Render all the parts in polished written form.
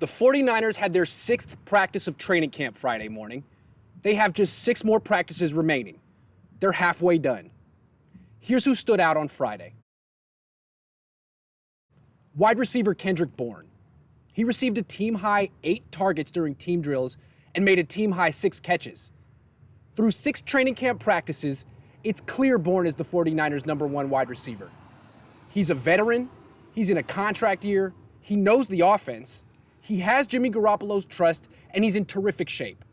The 49ers had their 6th practice of training camp Friday morning. They have just 6 more practices remaining. They're halfway done. Here's who stood out on Friday. Wide receiver Kendrick Bourne. He received a team-high 8 targets during team drills and made a team-high 6 catches. Through 6 training camp practices, it's clear Bourne is the 49ers' #1 wide receiver. He's a veteran, he's in a contract year, he knows the offense, he has Jimmy Garoppolo's trust, and he's in terrific shape.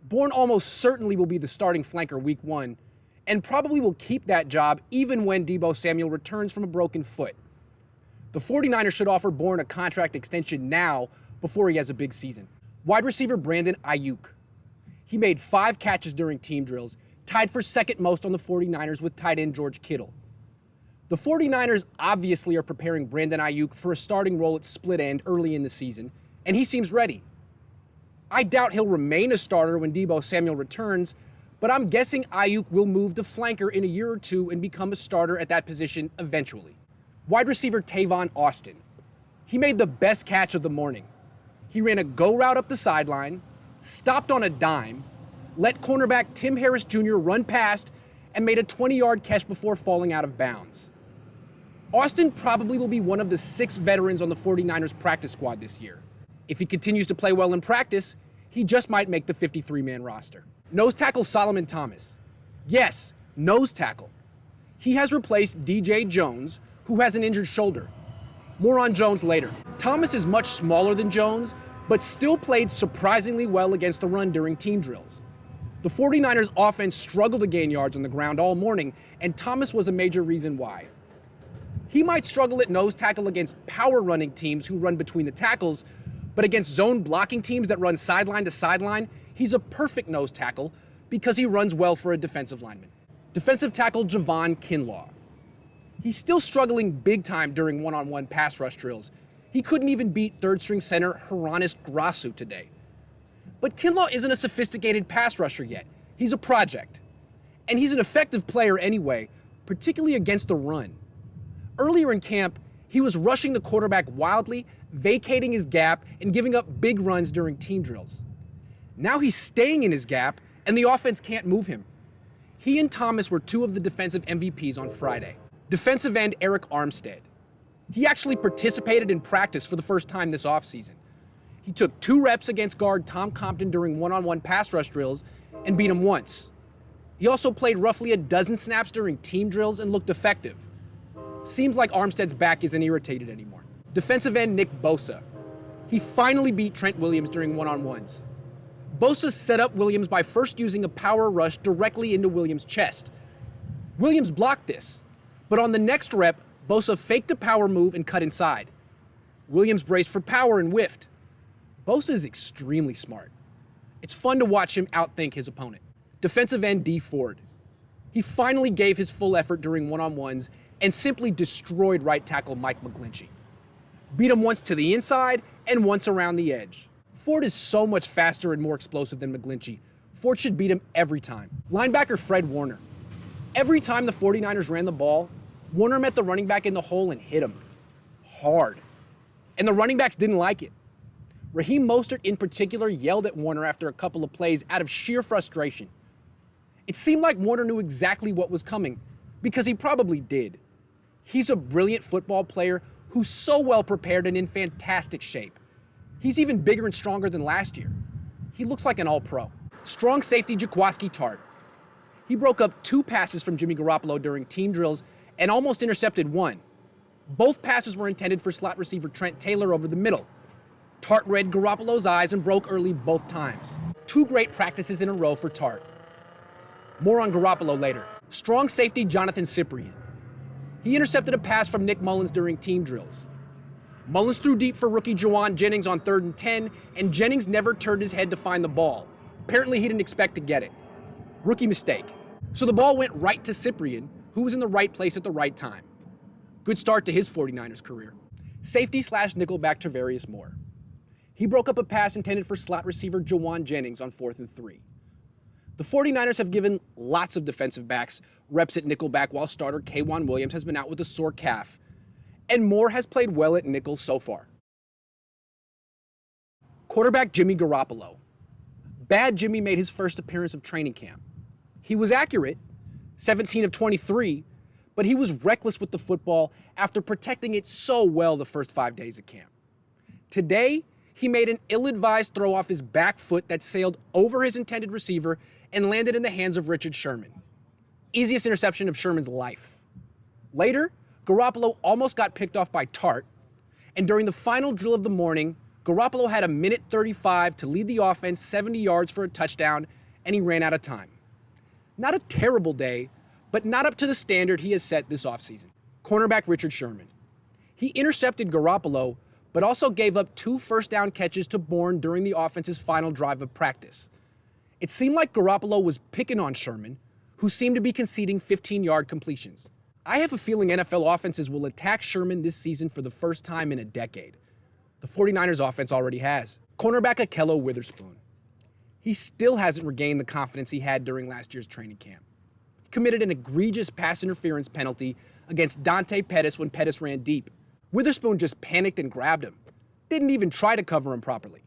Bourne almost certainly will be the starting flanker week 1, and probably will keep that job even when Deebo Samuel returns from a broken foot. The 49ers should offer Bourne a contract extension now before he has a big season. Wide receiver Brandon Aiyuk. He made 5 catches during team drills, tied for second most on the 49ers with tight end George Kittle. The 49ers obviously are preparing Brandon Aiyuk for a starting role at split end early in the season, and he seems ready. I doubt he'll remain a starter when Deebo Samuel returns, but I'm guessing Aiyuk will move to flanker in a year or 2 and become a starter at that position eventually. Wide receiver Tavon Austin. He made the best catch of the morning. He ran a go route up the sideline, stopped on a dime, let cornerback Tim Harris Jr. run past, and made a 20-yard catch before falling out of bounds. Austin probably will be one of the 6 veterans on the 49ers practice squad this year. If he continues to play well in practice, he just might make the 53-man roster. Nose tackle Solomon Thomas. Yes, nose tackle. He has replaced DJ Jones, who has an injured shoulder. More on Jones later. Thomas is much smaller than Jones, but still played surprisingly well against the run during team drills. The 49ers offense struggled to gain yards on the ground all morning, and Thomas was a major reason why. He might struggle at nose tackle against power running teams who run between the tackles, but against zone blocking teams that run sideline to sideline, he's a perfect nose tackle because he runs well for a defensive lineman. Defensive tackle Javon Kinlaw. He's still struggling big time during one-on-one pass rush drills. He couldn't even beat third-string center Haranis Grasu today. But Kinlaw isn't a sophisticated pass rusher yet. He's a project. And he's an effective player anyway, particularly against the run. Earlier in camp, he was rushing the quarterback wildly, vacating his gap, and giving up big runs during team drills. Now he's staying in his gap, and the offense can't move him. He and Thomas were 2 of the defensive MVPs on Friday. Defensive end Arik Armstead. He actually participated in practice for the first time this offseason. He took 2 reps against guard Tom Compton during one-on-one pass rush drills and beat him once. He also played roughly a dozen snaps during team drills and looked effective. Seems like Armstead's back isn't irritated anymore. Defensive end Nick Bosa. He finally beat Trent Williams during one-on-ones. Bosa set up Williams by first using a power rush directly into Williams' chest. Williams blocked this, but on the next rep, Bosa faked a power move and cut inside. Williams braced for power and whiffed. Bosa is extremely smart. It's fun to watch him outthink his opponent. Defensive end D Ford. He finally gave his full effort during one-on-ones and simply destroyed right tackle Mike McGlinchey. Beat him once to the inside and once around the edge. Ford is so much faster and more explosive than McGlinchey. Ford should beat him every time. Linebacker Fred Warner. Every time the 49ers ran the ball, Warner met the running back in the hole and hit him hard. And the running backs didn't like it. Raheem Mostert in particular yelled at Warner after a couple of plays out of sheer frustration. It seemed like Warner knew exactly what was coming, because he probably did. He's a brilliant football player who's so well prepared and in fantastic shape. He's even bigger and stronger than last year. He looks like an all-pro. Strong safety Jaquiski Tartt. He broke up 2 passes from Jimmy Garoppolo during team drills and almost intercepted 1. Both passes were intended for slot receiver Trent Taylor over the middle. Tartt read Garoppolo's eyes and broke early both times. 2 great practices in a row for Tartt. More on Garoppolo later. Strong safety Johnathan Cyprien. He intercepted a pass from Nick Mullins during team drills. Mullins threw deep for rookie Jaquan Jennings on 3rd and 10, and Jennings never turned his head to find the ball. Apparently he didn't expect to get it. Rookie mistake. So the ball went right to Cyprian, who was in the right place at the right time. Good start to his 49ers career. Safety / nickelback Tarvarius Moore. He broke up a pass intended for slot receiver Jaquan Jennings on 4th and 3. The 49ers have given lots of defensive backs reps at nickelback while starter Kaejuan Williams has been out with a sore calf. And Moore has played well at nickel so far. Quarterback Jimmy Garoppolo. Bad Jimmy made his first appearance of training camp. He was accurate, 17 of 23, but he was reckless with the football after protecting it so well the first 5 days of camp. Today, he made an ill-advised throw off his back foot that sailed over his intended receiver and landed in the hands of Richard Sherman. Easiest interception of Sherman's life. Later, Garoppolo almost got picked off by Tartt, and during the final drill of the morning, Garoppolo had a minute 35 to lead the offense 70 yards for a touchdown, and he ran out of time. Not a terrible day, but not up to the standard he has set this offseason. Cornerback Richard Sherman. He intercepted Garoppolo, but also gave up 2 first-down catches to Bourne during the offense's final drive of practice. It seemed like Garoppolo was picking on Sherman, who seemed to be conceding 15-yard completions. I have a feeling NFL offenses will attack Sherman this season for the first time in a decade. The 49ers offense already has. Cornerback Kello Witherspoon. He still hasn't regained the confidence he had during last year's training camp. He committed an egregious pass interference penalty against Dante Pettis when Pettis ran deep. Witherspoon just panicked and grabbed him. Didn't even try to cover him properly.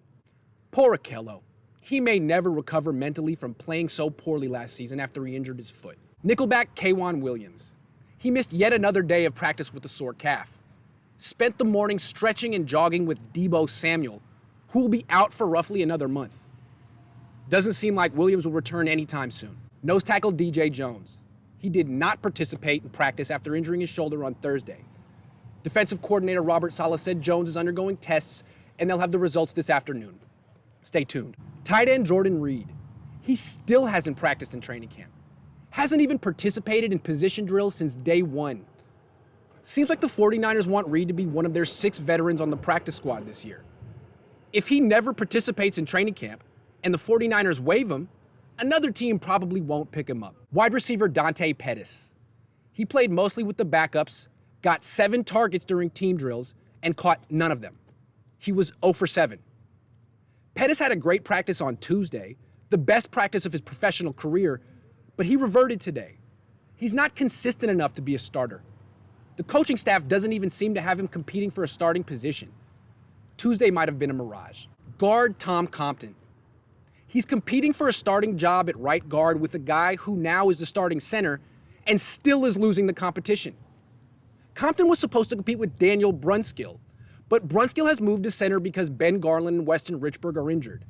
Poor Ahkello. He may never recover mentally from playing so poorly last season after he injured his foot. Nickelback Kaejuan Williams. He missed yet another day of practice with a sore calf. Spent the morning stretching and jogging with Deebo Samuel, who will be out for roughly another month. Doesn't seem like Williams will return anytime soon. Nose tackle DJ Jones. He did not participate in practice after injuring his shoulder on Thursday. Defensive coordinator Robert Saleh said Jones is undergoing tests and they'll have the results this afternoon. Stay tuned. Tight end Jordan Reid. He still hasn't practiced in training camp. Hasn't even participated in position drills since day one. Seems like the 49ers want Reid to be one of their 6 veterans on the practice squad this year. If he never participates in training camp and the 49ers waive him, another team probably won't pick him up. Wide receiver Dante Pettis. He played mostly with the backups, got 7 targets during team drills, and caught none of them. He was 0 for 7. Pettis had a great practice on Tuesday, the best practice of his professional career, but he reverted today. He's not consistent enough to be a starter. The coaching staff doesn't even seem to have him competing for a starting position. Tuesday might have been a mirage. Guard Tom Compton. He's competing for a starting job at right guard with a guy who now is the starting center and still is losing the competition. Compton was supposed to compete with Daniel Brunskill, but Brunskill has moved to center because Ben Garland and Weston Richburg are injured.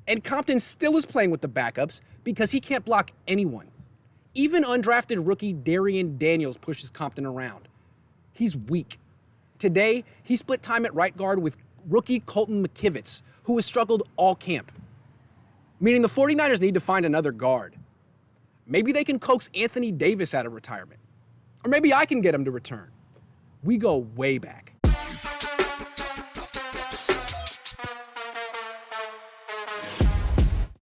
And Compton still is playing with the backups because he can't block anyone. Even undrafted rookie Darian Daniels pushes Compton around. He's weak. Today, he split time at right guard with rookie Colton McKivitz, who has struggled all camp. Meaning the 49ers need to find another guard. Maybe they can coax Anthony Davis out of retirement. Or maybe I can get him to return. We go way back.